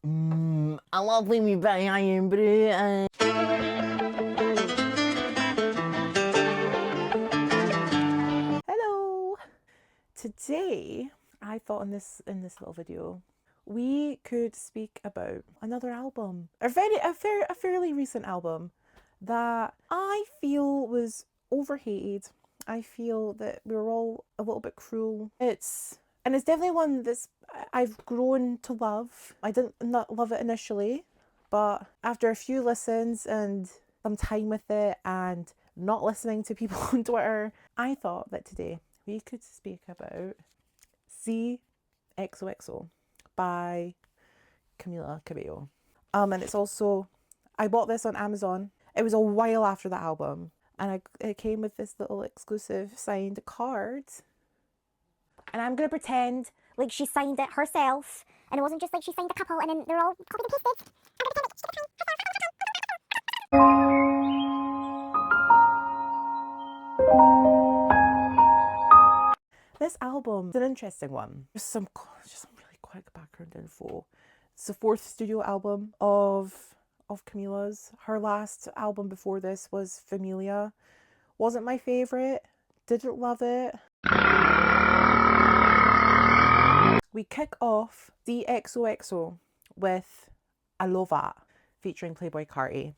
I love me behind, bro. Hello. Today, I thought in this little video, we could speak about another album, a fairly recent album that I feel was overhated. I feel that we were all a little bit cruel. It's definitely one that's I've grown to love. I didn't not love it initially, but after a few listens and some time with it and not listening to people on Twitter, I thought that today we could speak about xoxo by Camila Cabello. And it's also, I bought this on Amazon. It was a while after the album, and it came with this little exclusive signed card. And I'm gonna pretend like she signed it herself, and it wasn't just like she signed a couple and then they're all copied and pasted. This album is an interesting one. Just some really quick background info. It's the 4th studio album of Camila's. Her last album before this was Familia. Wasn't my favourite. Didn't love it. We kick off the xoxo with I Love That, featuring Playboi Carti.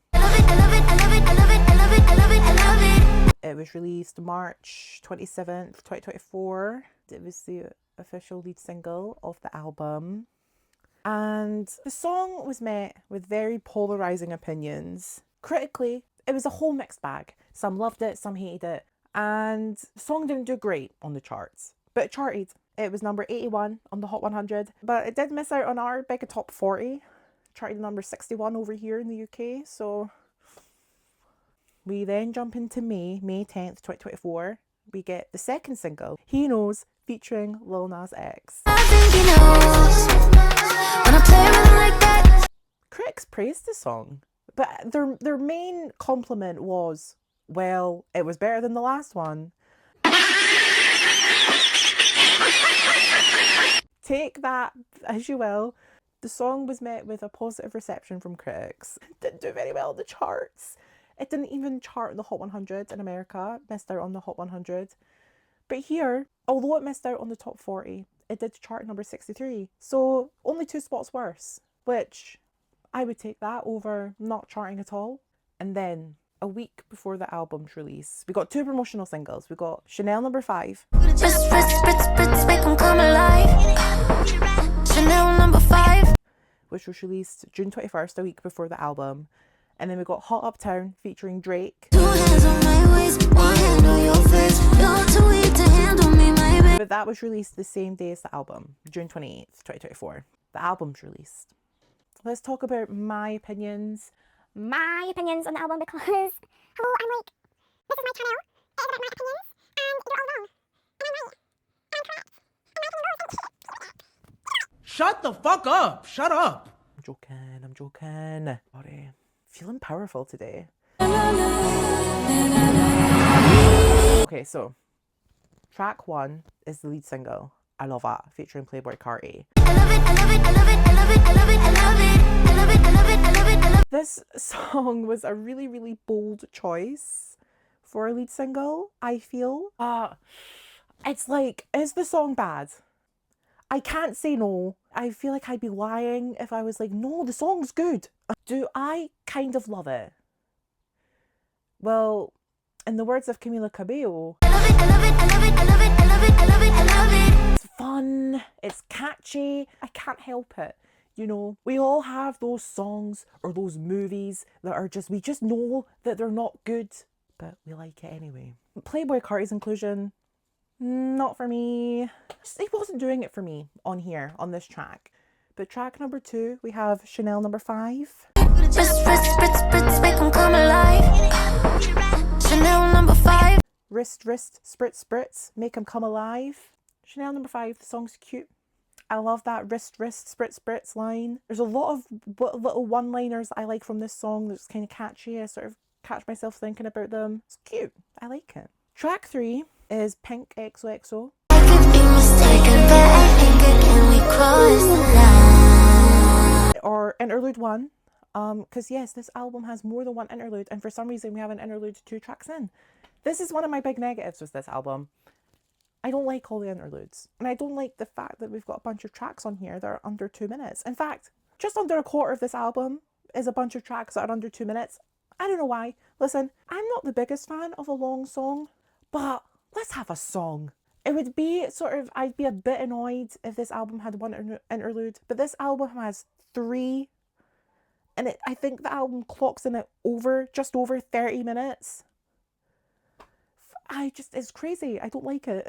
It was released March 27th, 2024. It was the official lead single of the album. And the song was met with very polarising opinions. Critically, it was a whole mixed bag. Some loved it, some hated it. And the song didn't do great on the charts, but it charted. It was number 81 on the Hot 100, but it did miss out on our big top 40. Charted number 61 over here in the UK, so we then jump into May 10th, 2024. We get the second single, He Knows, featuring Lil Nas X. Critics praised the song, but their main compliment was, well, it was better than the last one. Take that as you will. The song was met with a positive reception from critics. It didn't do very well on the charts. It didn't even chart in the Hot 100 in America. Missed out on the Hot 100. But here, although it missed out on the top 40, it did chart number 63. So only 2 spots worse, which I would take that over not charting at all. And then a week before the album's release, we got 2 promotional singles. We got Chanel number 5. Chanel number 5. Which was released June 21st, a week before the album. And then we got Hot Uptown featuring Drake. But that was released the same day as the album, June 28th, 2024. The album's released. Let's talk about my opinions. My opinions on the album, because hello, I'm like, this is my channel, it's about my opinions, and you're all wrong, and I'm right, and I'm correct, and my opinion is Shut the fuck up! Shut up! I'm joking. Sorry. Feeling powerful today. Okay, so track 1 is the lead single, I Love That, featuring Playboi Carti. This song was a really, really bold choice for a lead single, I feel. It's like, is the song bad? I can't say no. I feel like I'd be lying if I was like, no, the song's good. Do I kind of love it? Well, in the words of Camila Cabello, it's fun, it's catchy, I can't help it. You know, we all have those songs or those movies that are just, we just know that they're not good, but we like it anyway. Playboi Carti's inclusion, not for me. He wasn't doing it for me on here, on this track. But track number 2, we have Chanel number 5. Chanel number 5. Wrist, spritz, spritz, make 'em come alive. Chanel number 5, the song's cute. I love that wrist, spritz, spritz line. There's a lot of little one-liners I like from this song that's kind of catchy. I sort of catch myself thinking about them. It's cute. I like it. Track 3 is Pink xoxo. Or good one. Because yes, this album has more than one interlude, and for some reason we have an interlude 2 tracks in. This is one of my big negatives with this album. I don't like all the interludes, and I don't like the fact that we've got a bunch of tracks on here that are under 2 minutes. In fact, just under a quarter of this album is a bunch of tracks that are under 2 minutes. I don't know why. Listen, I'm not the biggest fan of a long song, but let's have a song. It would be sort of, I'd be a bit annoyed if this album had one interlude, but this album has 3, and I think the album clocks in at just over 30 minutes. It's crazy. I don't like it.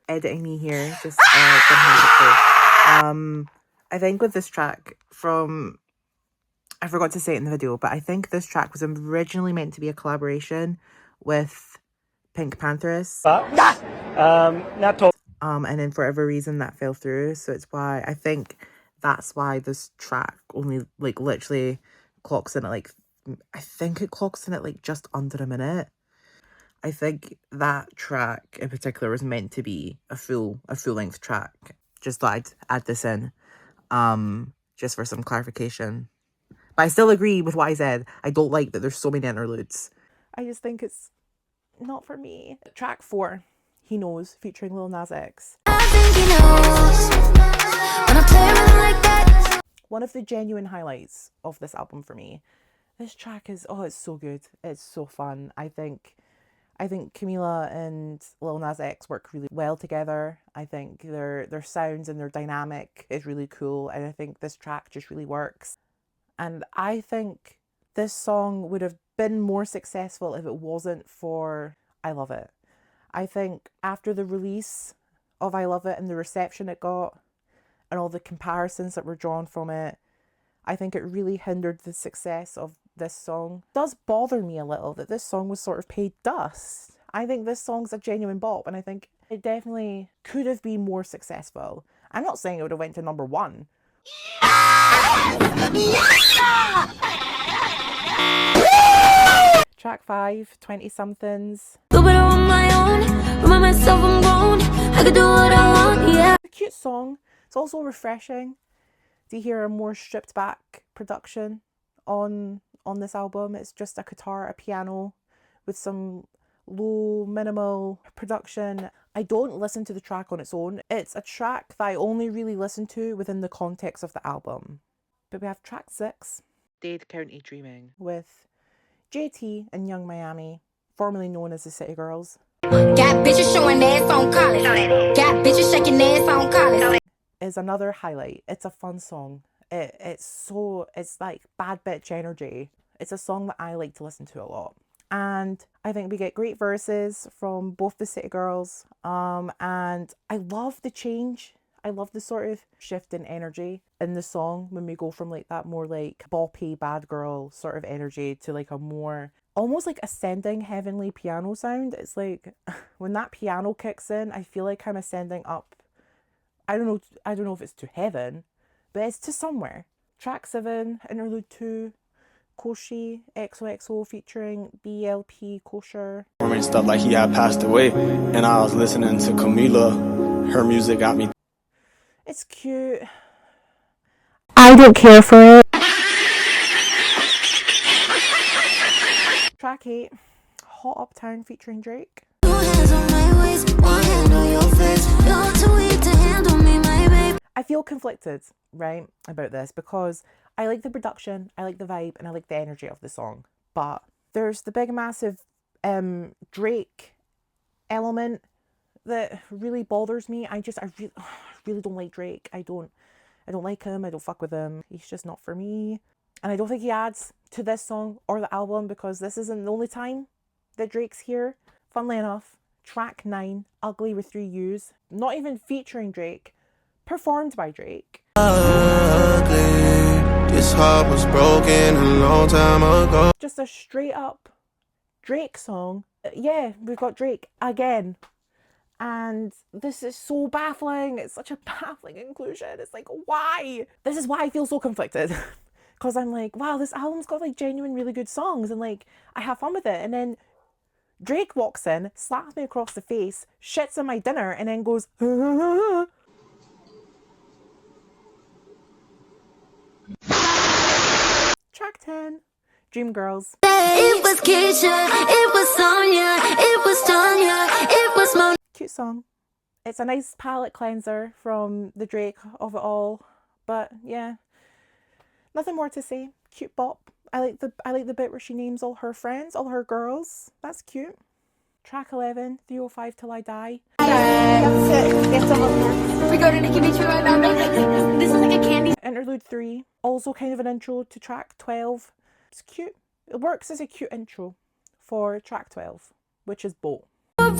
Editing me here, just I think with this track I forgot to say it in the video, but I think this track was originally meant to be a collaboration with Pink Panthers. And then for whatever reason that fell through. So that's why this track only literally clocks in at I think it clocks in at just under a minute. I think that track in particular was meant to be a full length track. Just thought I'd add this in, just for some clarification. But I still agree with what I said. I don't like that there's so many interludes. I just think it's not for me. Track 4, He Knows, featuring Lil Nas X. I think he knows when I play with him like that. One of the genuine highlights of this album for me. This track is, it's so good. It's so fun. I think Camila and Lil Nas X work really well together. I think their sounds and their dynamic is really cool, and I think this track just really works. And I think this song would have been more successful if it wasn't for I Love It. I think after the release of I Love It and the reception it got and all the comparisons that were drawn from it, I think it really hindered the success of this song. It does bother me a little that this song was sort of paid dust. I think this song's a genuine bop, and I think it definitely could have been more successful. I'm not saying it would have went to number 1. Track 5, 20 Somethings. Do better on my own. Remind myself I'm grown. I can do what I want, yeah. A cute song. It's also refreshing to hear a more stripped back production on this album. It's just a guitar, a piano with some low minimal production. I don't listen to the track on its own. It's a track that I only really listen to within the context of the album. But we have track 6, Dade County Dreaming, with JT and Young Miami, formerly known as the City Girls. Got bitches showing ass on college. Got bitches shaking ass on college. Is another highlight. It's a fun song. It's like bad bitch energy. It's a song that I like to listen to a lot. And I think we get great verses from both the City Girls. And I love the change. I love the sort of shift in energy in the song when we go from that more boppy bad girl sort of energy to a more almost ascending heavenly piano sound. It's when that piano kicks in, I feel like I'm ascending up. I don't know if it's to heaven, but it's to somewhere. Track 7, interlude 2, xoxo featuring BLP Kosher. Stuff like he had passed away, and I was listening to Camila. Her music got me. It's cute. I don't care for it. Track 8, Hot Uptown featuring Drake. 2 hands on my waist, 1 hand on your face. You're too weak to handle me, my babe. I feel conflicted, right, about this because I like the production, I like the vibe, and I like the energy of the song. But there's the big massive Drake element that really bothers me. I really don't like Drake. I don't like him. I don't fuck with him. He's just not for me. And I don't think he adds to this song or the album because this isn't the only time that Drake's here. Funnily enough, track 9, Ugly with 3 U's, not even featuring Drake, performed by Drake. Ugly. This heart was broken a long time ago. Just a straight up Drake song. Yeah, we've got Drake again. And this is so baffling. It's such a baffling inclusion. It's why? This is why I feel so conflicted. Because I'm wow, this album's got genuine really good songs and I have fun with it. And then Drake walks in, slaps me across the face, shits on my dinner, and then goes, Dream Girls. It was Keisha, it was Sonia, it was Tanya, it was Mona. Cute song. It's a nice palette cleanser from the Drake of it all. But yeah, nothing more to say. Cute bop. I like the bit where she names all her friends, all her girls. That's cute. Track 11, 305 Till I Die. That's it. Get some up here. We go to Nicki Beach right now. This is like a candy. Interlude 3, also kind of an intro to track 12. It's cute. It works as a cute intro for track 12, which is Boat. Right,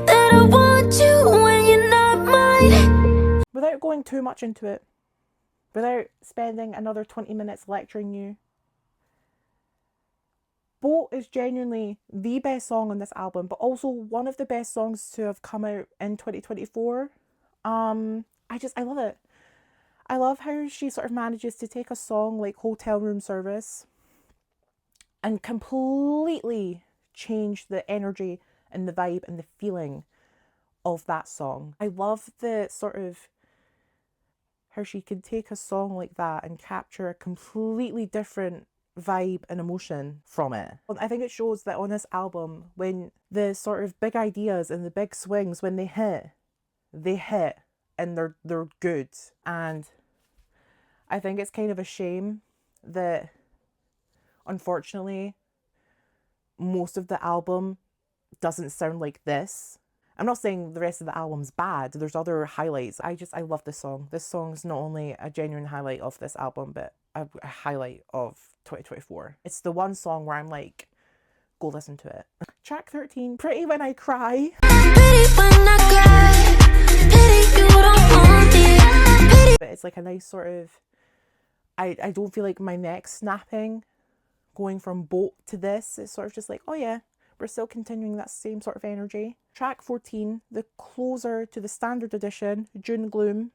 that I want you when you're not mine. Without going too much into it, without spending another 20 minutes lecturing you, Boat is genuinely the best song on this album, but also one of the best songs to have come out in 2024. I love it. I love how she sort of manages to take a song like Hotel Room Service and completely change the energy and the vibe and the feeling of that song. I love the sort of how she can take a song like that and capture a completely different vibe and emotion from it. I think it shows that on this album, when the sort of big ideas and the big swings, when they hit and they're good. And I think it's kind of a shame that unfortunately most of the album doesn't sound like this. I'm not saying the rest of the album's bad. There's other highlights. I love this song. This song's not only a genuine highlight of this album, but a highlight of 2024. It's the one song where I'm like, go listen to it. Track 13, Pretty When I Cry. Pity when I cry, pity you don't want it. But it's like a nice sort of, I don't feel like my neck's snapping going from Boat to this. It's sort of just like, oh yeah, we're still continuing that same sort of energy. Track 14, the closer to the standard edition, June Gloom.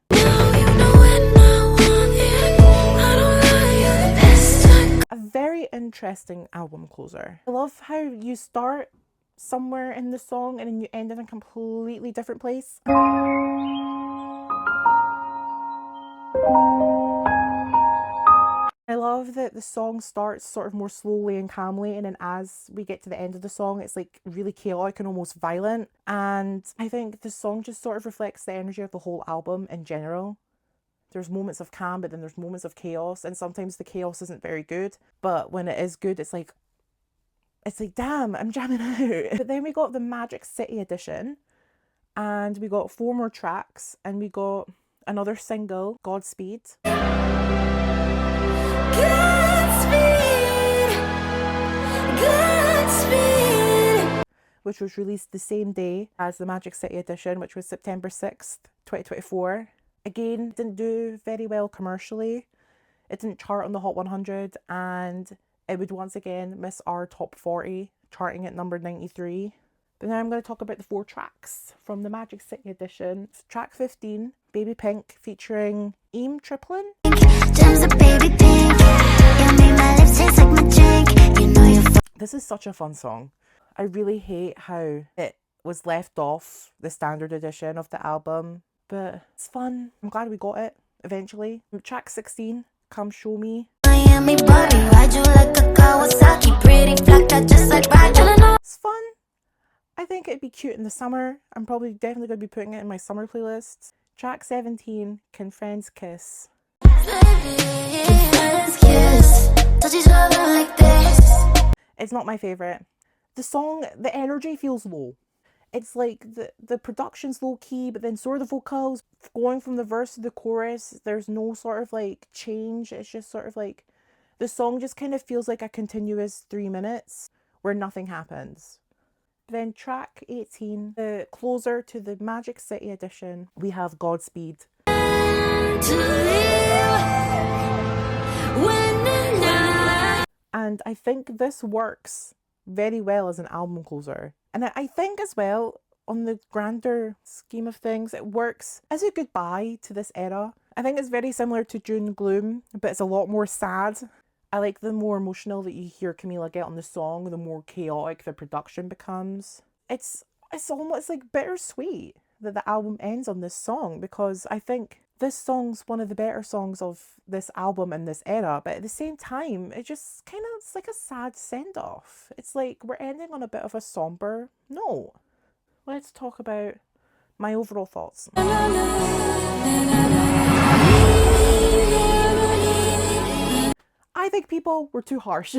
A very interesting album closer. I love how you start somewhere in the song and then you end in a completely different place. I love that the song starts sort of more slowly and calmly, and then as we get to the end of the song, it's like really chaotic and almost violent. And I think the song just sort of reflects the energy of the whole album in general. There's moments of calm, but then there's moments of chaos, and sometimes the chaos isn't very good. But when it is good, it's like, damn, I'm jamming out. But then we got the Magic City edition, and we got 4 more tracks, and we got another single, Godspeed. Which was released the same day as the Magic City edition, which was September 6th, 2024. Again, didn't do very well commercially. It didn't chart on the Hot 100, and it would once again miss our top 40, charting at number 93. But now I'm going to talk about the 4 tracks from the Magic City edition. It's track 15, Baby Pink, featuring Eam Triplin. This is such a fun song. I really hate how it was left off the standard edition of the album, but it's fun. I'm glad we got it eventually. Track 16, Come Show Me. Miami Barbie, ride you like a Kawasaki, pretty black, just like It's fun. I think it'd be cute in the summer. I'm probably definitely going to be putting it in my summer playlist. Track 17, Can Friends Kiss. It's not my favourite. The song, the energy feels low. It's like the production's low key, but then so are the vocals. Going from the verse to the chorus, there's no sort of like change. It's just sort of like, the song just kind of feels like a continuous 3 minutes where nothing happens. Then track 18, the closer to the Magic City edition, we have Godspeed. And I think this works very well as an album closer. And I think as well, on the grander scheme of things, it works as a goodbye to this era. I think it's very similar to June Gloom, but it's a lot more sad. I like the more emotional that you hear Camila get on the song, the more chaotic the production becomes. It's almost like bittersweet that the album ends on this song, because I think this song's one of the better songs of this album and this era, but at the same time, it just kind of, it's like a sad send-off. It's like we're ending on a bit of a somber note. Let's talk about my overall thoughts. I think people were too harsh.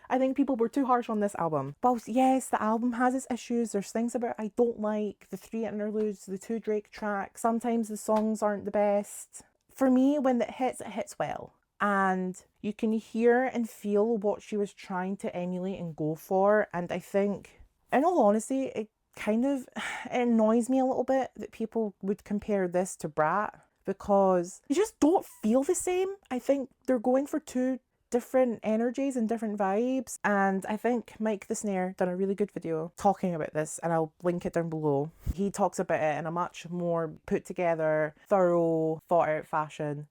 I think people were too harsh on this album. Whilst yes, the album has its issues, there's things about it I don't like, the 3 interludes, the 2 Drake tracks, sometimes the songs aren't the best. For me, when it hits well. And you can hear and feel what she was trying to emulate and go for. And I think, in all honesty, it it annoys me a little bit that people would compare this to Brat, because you just don't feel the same. I think they're going for 2 different energies and different vibes, and I think Mike the Snare done a really good video talking about this, and I'll link it down below. He talks about it in a much more put together, thorough, thought out fashion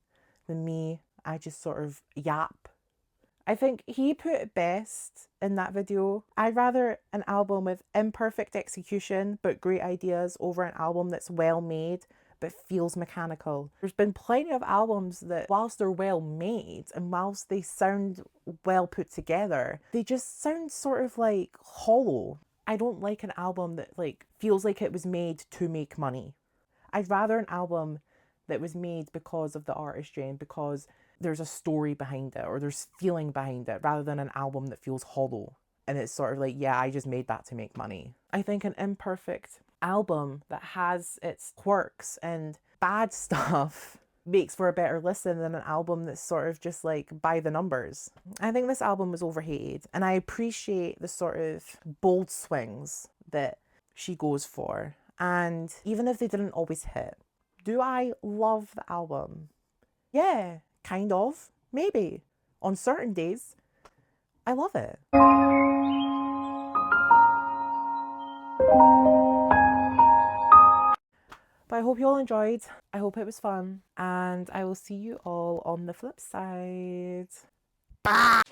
than me. I just sort of yap. I think he put it best in that video. I'd rather an album with imperfect execution but great ideas over an album that's well made but feels mechanical. There's been plenty of albums that, whilst they're well made and whilst they sound well put together, they just sound sort of like hollow. I don't like an album that like feels like it was made to make money. I'd rather an album that was made because of the artistry and because there's a story behind it or there's feeling behind it, rather than an album that feels hollow and it's sort of like, yeah, I just made that to make money. I think an imperfect album that has its quirks and bad stuff makes for a better listen than an album that's sort of just like by the numbers. I think this album was overhated, and I appreciate the sort of bold swings that she goes for, and even if they didn't always hit. Do I love the album? Yeah, kind of, maybe. On certain days, I love it. But I hope you all enjoyed. I hope it was fun. And I will see you all on the flip side. Bye!